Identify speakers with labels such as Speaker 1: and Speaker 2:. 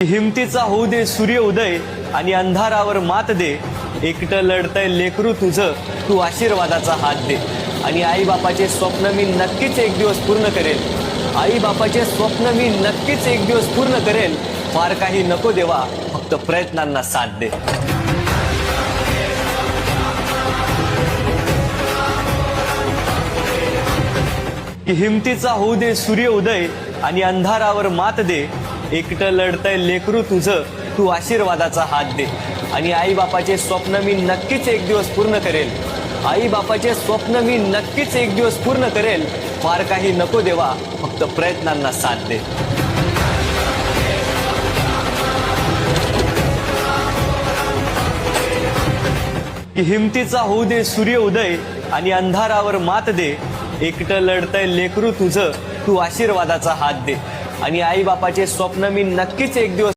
Speaker 1: हिमतीचा होऊ दे सूर्य उदय आणि अंधारावर मात दे। एकटं लढतंय लेकरू तुझं, तू आशीर्वादाचा हात दे। आणि आई बापाचे स्वप्न मी नक्कीच एक दिवस पूर्ण करेल। आई बापाचे स्वप्न मी नक्कीच एक दिवस पूर्ण करेल। फार काही नको देवा, फक्त प्रयत्नांना साथ दे। हिमतीचा होऊ दे सूर्य उदय आणि अंधारावर मात दे। एकटं लढतंय लेकरू तुझं, तू आशीर्वादाचा हात दे। आणि आई बापाचे स्वप्न मी नक्कीच एक दिवस पूर्ण करेल। आई बापाचे स्वप्न मी नक्कीच एक दिवस पूर्ण करेल। फार काही नको देवा, फक्त प्रयत्नांना साथ दे। हिमतीचा होऊ दे सूर्य उदय आणि अंधारावर मात दे। एकटं लढतंय लेकरू तुझं, तू आशीर्वादाचा हात दे। आणि आई बापाचे स्वप्न मी नक्कीच एक दिवस